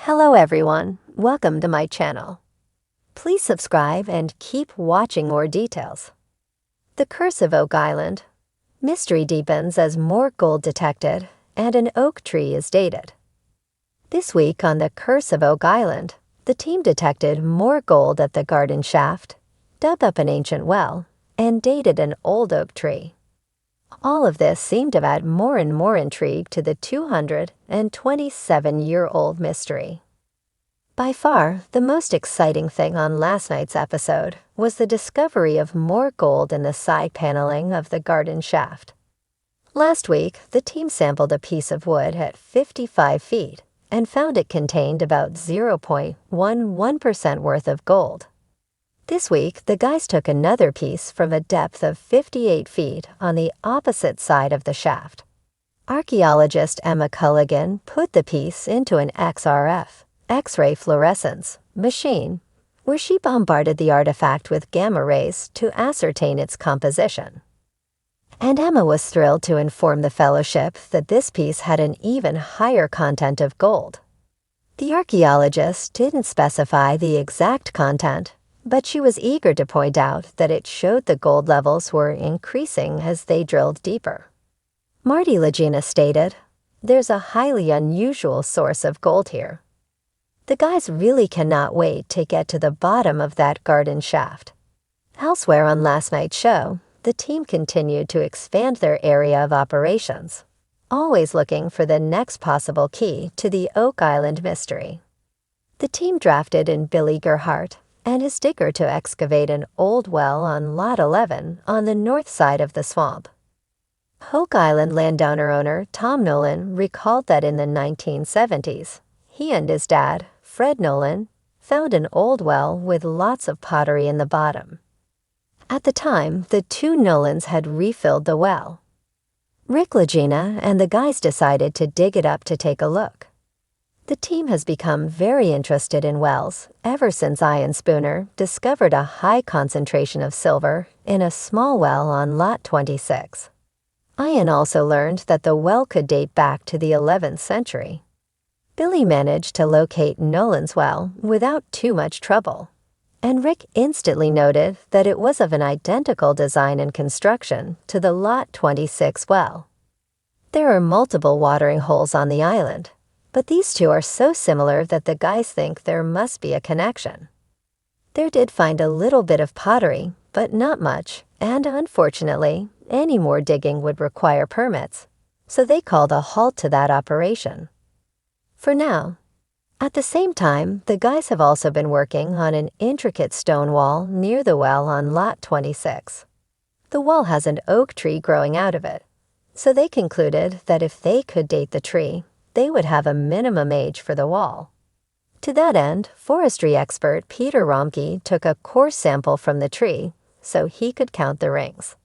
Hello everyone, welcome to my channel. Please subscribe and keep watching more details. The Curse of Oak Island. Mystery deepens as more gold detected and an oak tree is dated. This week on The Curse of Oak Island, the team detected more gold at the garden shaft, dug up an ancient well, and dated an old oak tree. All of this seemed to add more and more intrigue to the 227-year-old mystery. By far, the most exciting thing on last night's episode was the discovery of more gold in the side paneling of the garden shaft. Last week, the team sampled a piece of wood at 55 feet and found it contained about 0.11% worth of gold. This week, the guys took another piece from a depth of 58 feet on the opposite side of the shaft. Archaeologist Emma Culligan put the piece into an XRF, X-ray fluorescence, machine, where she bombarded the artifact with gamma rays to ascertain its composition. And Emma was thrilled to inform the fellowship that this piece had an even higher content of gold. The archaeologist didn't specify the exact content, but she was eager to point out that it showed the gold levels were increasing as they drilled deeper. Marty Lagina stated, "There's a highly unusual source of gold here." The guys really cannot wait to get to the bottom of that garden shaft. Elsewhere on last night's show, the team continued to expand their area of operations, always looking for the next possible key to the Oak Island mystery. The team drafted in Billy Gerhardt and his digger to excavate an old well on Lot 11 on the north side of the swamp. Oak Island landowner Tom Nolan recalled that in the 1970s, he and his dad, Fred Nolan, found an old well with lots of pottery in the bottom. At the time, the two Nolans had refilled the well. Rick Lagina and the guys decided to dig it up to take a look. The team has become very interested in wells ever since Ian Spooner discovered a high concentration of silver in a small well on Lot 26. Ian also learned that the well could date back to the 11th century. Billy managed to locate Nolan's well without too much trouble, and Rick instantly noted that it was of an identical design and construction to the Lot 26 well. There are multiple watering holes on the island, but these two are so similar that the guys think there must be a connection. They did find a little bit of pottery, but not much, and unfortunately, any more digging would require permits, so they called a halt to that operation. For now. At the same time, the guys have also been working on an intricate stone wall near the well on Lot 26. The wall has an oak tree growing out of it, so they concluded that if they could date the tree, they would have a minimum age for the wall. To that end, forestry expert Peter Romke took a coarse sample from the tree so he could count the rings.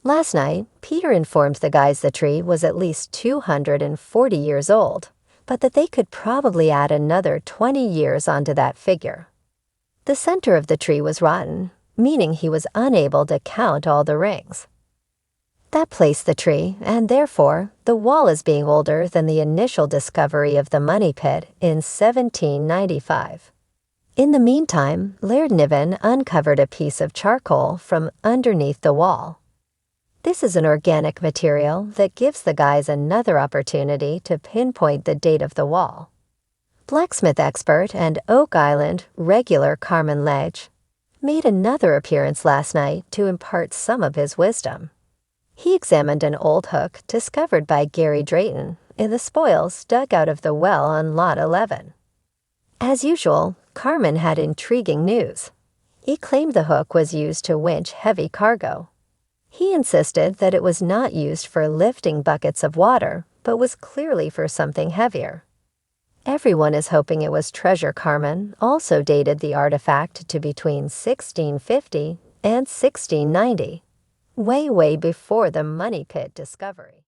Last night, Peter informed the guys the tree was at least 240 years old, but that they could probably add another 20 years onto that figure. The center of the tree was rotten, meaning he was unable to count all the rings. That placed the tree, and therefore, the wall as being older than the initial discovery of the money pit in 1795. In the meantime, Laird Niven uncovered a piece of charcoal from underneath the wall. This is an organic material that gives the guys another opportunity to pinpoint the date of the wall. Blacksmith expert and Oak Island regular Carmen Ledge made another appearance last night to impart some of his wisdom. He examined an old hook discovered by Gary Drayton in the spoils dug out of the well on Lot 11. As usual, Carmen had intriguing news. He claimed the hook was used to winch heavy cargo. He insisted that it was not used for lifting buckets of water, but was clearly for something heavier. Everyone is hoping it was treasure. Carmen also dated the artifact to between 1650 and 1690. Way before the money pit discovery.